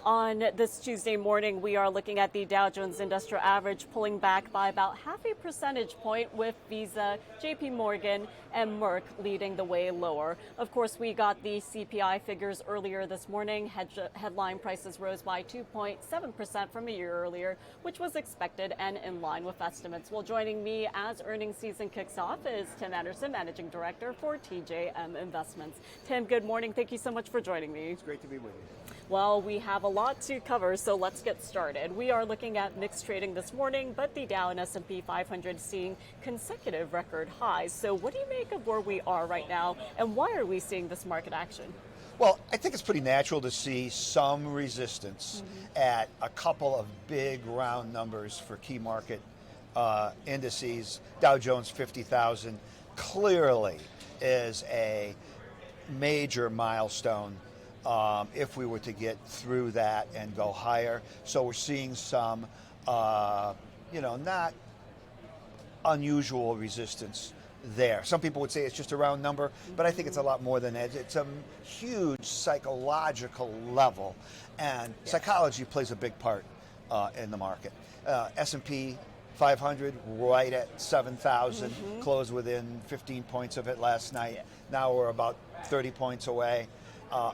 On this Tuesday morning, we are looking at the Dow Jones Industrial Average pulling back by about half a percentage point, with Visa, JPMorgan, and Merck leading the way lower. Of course, we got the CPI figures earlier this morning. Headline prices rose by 2.7% from a year earlier, which was expected and in line with estimates. Well, joining me as earnings season kicks off is Tim Anderson, Managing Director for TJM Investments. Tim, good morning. Thank you so much for joining me. It's great to be with you. Well, we have a lot to cover, so let's get started. We are looking at mixed trading this morning, but the Dow and S&P 500 seeing consecutive record highs. So what do you make of where we are right now, and why are we seeing this market action? Well, I think it's pretty natural to see some resistance at a couple of big round numbers for key market indices. Dow Jones 50,000 clearly is a major milestone if we were to get through that and go higher. So we're seeing some, not unusual resistance there. Some people would say it's just a round number, but I think it's a lot more than that. It's a huge psychological level, and psychology plays a big part in the market. S&P 500 right at 7,000, closed within 15 points of it last night. Now we're about 30 points away.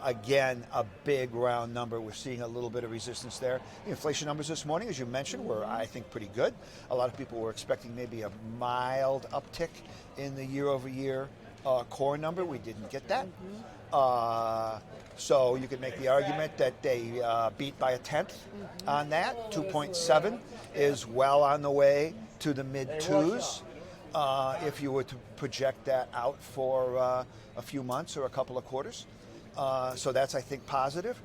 Again, a big round number. We're seeing a little bit of resistance there. The inflation numbers this morning, as you mentioned, were, I think, pretty good. A lot of people were expecting maybe a mild uptick in the year-over-year core number. We didn't get that. So you could make the argument that they beat by a tenth on that. 2.7 is well on the way to the mid-twos. If you were to project that out for a few months or a couple of quarters. So that's, I think, positive.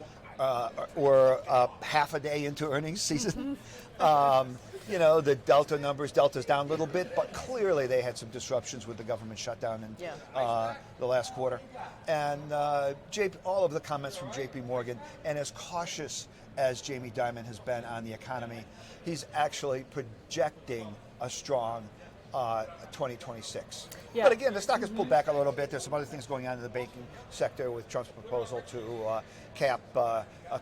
We're half a day into earnings season. The Delta's down a little bit, but clearly they had some disruptions with the government shutdown in the last quarter. And all of the comments from JPMorgan, and as cautious as Jamie Dimon has been on the economy, he's actually projecting a strong 2026. But again, the stock has pulled back a little bit. There's some other things going on in the banking sector with Trump's proposal to cap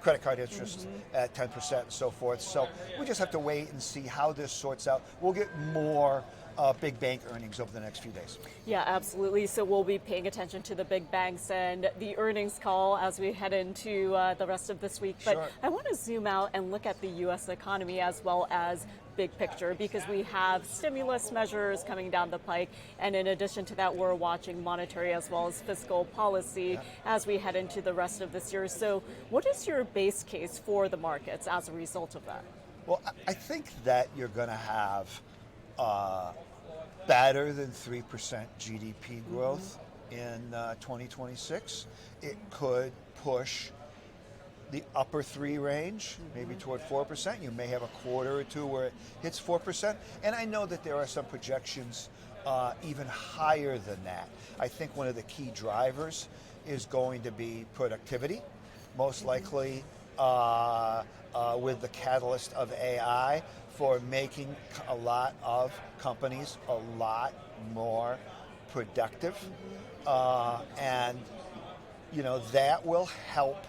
credit card interest at 10% and so forth. So we just have to wait and see how this sorts out. We'll get more big bank earnings over the next few days. Yeah, absolutely. So we'll be paying attention to the big banks and the earnings call as we head into the rest of this week. But I want to zoom out and look at the U.S. economy as well as big picture, because we have stimulus measures coming down the pike, and in addition to that, we're watching monetary as well as fiscal policy as we head into the rest of this year. So what is your base case for the markets as a result of that? Well, I think that you're going to have better than 3% GDP growth in 2026, it could push the upper 3 range, maybe toward 4%. You may have a quarter or two where it hits 4%. And I know that there are some projections even higher than that. I think one of the key drivers is going to be productivity, most likely with the catalyst of AI for making a lot of companies a lot more productive. And, that will help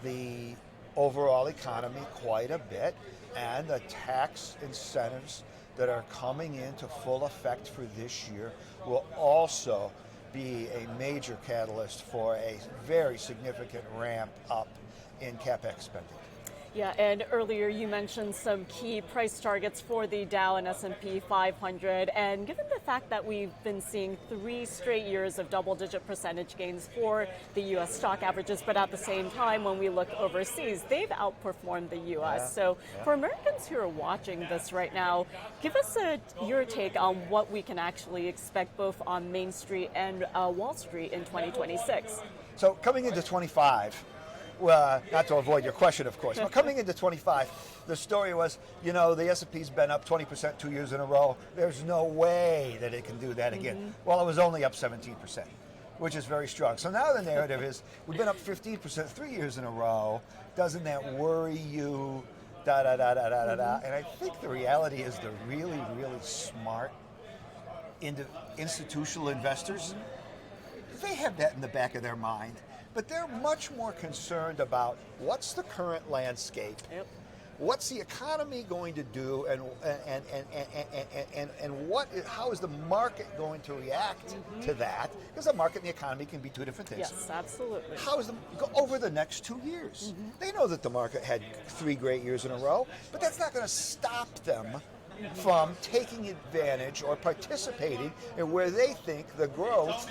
the overall economy quite a bit, and the tax incentives that are coming into full effect for this year will also be a major catalyst for a very significant ramp up in CapEx spending. Yeah, and earlier you mentioned some key price targets for the Dow and S&P 500, and given the fact that we've been seeing 3 straight years of double-digit percentage gains for the U.S. stock averages, but at the same time, when we look overseas, they've outperformed the U.S. For Americans who are watching this right now, give us your take on what we can actually expect both on Main Street and Wall Street in 2026. So coming into 25, well, not to avoid your question, of course, but coming into 25, the story was, the S&P's been up 20% 2 years in a row. There's no way that it can do that again. Well, it was only up 17%, which is very strong. So now the narrative is, we've been up 15% 3 years in a row. Doesn't that worry you? And I think the reality is the really, really smart institutional investors, they have that in the back of their mind, but they're much more concerned about what's the current landscape, Yep. what's the economy going to do, and how is the market going to react to that? Because the market and the economy can be two different things. Yes, absolutely. How is over the next 2 years? They know that the market had 3 great years in a row, but that's not going to stop them from taking advantage or participating in where they think the growth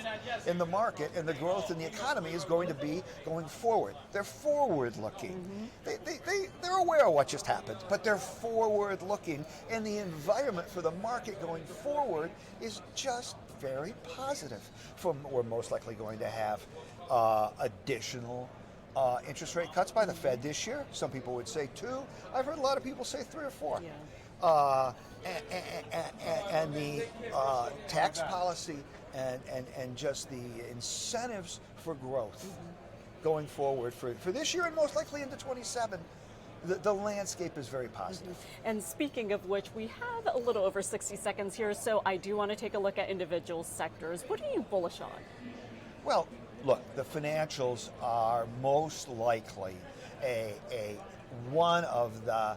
in the market and the growth in the economy is going to be going forward. They're forward looking. They're aware of what just happened, but they're forward looking, and the environment for the market going forward is just very positive. We're most likely going to have additional interest rate cuts by the Fed this year. Some people would say 2. I've heard a lot of people say 3 or 4. Yeah. And the tax policy and just the incentives for growth going forward for this year and most likely into 27, the landscape is very positive. And speaking of which, we have a little over 60 seconds here, so I do want to take a look at individual sectors. What are you bullish on? Well, look, the financials are most likely one of the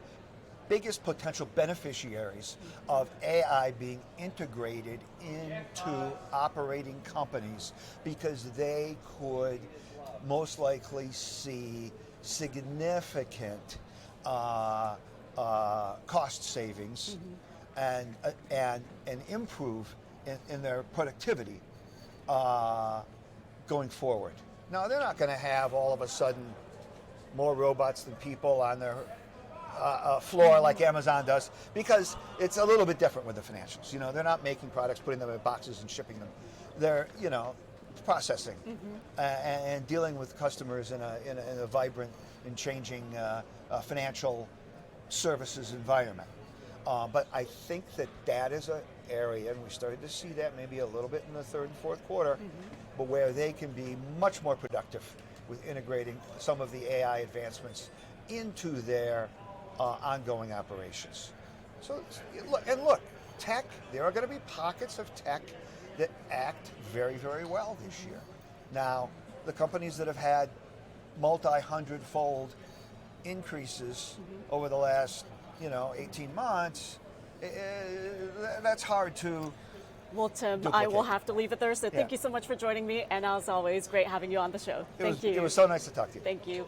biggest potential beneficiaries of AI being integrated into operating companies, because they could most likely see significant cost savings and improve in their productivity going forward. Now, they're not going to have all of a sudden more robots than people on their floor like Amazon does, because it's a little bit different with the financials. They're not making products, putting them in boxes and shipping them. They're, processing and dealing with customers in a vibrant and changing financial services environment. But I think that is an area, and we started to see that maybe a little bit in the 3rd and 4th quarter, but where they can be much more productive with integrating some of the AI advancements into their ongoing operations. So, look, tech, there are going to be pockets of tech that act very, very well this year. Now, the companies that have had multi-hundred-fold increases over the last, 18 months, that's hard to Well, Tim, duplicate. I will have to leave it there, so thank you so much for joining me, and as always, great having you on the show. Thank you. It was so nice to talk to you. Thank you.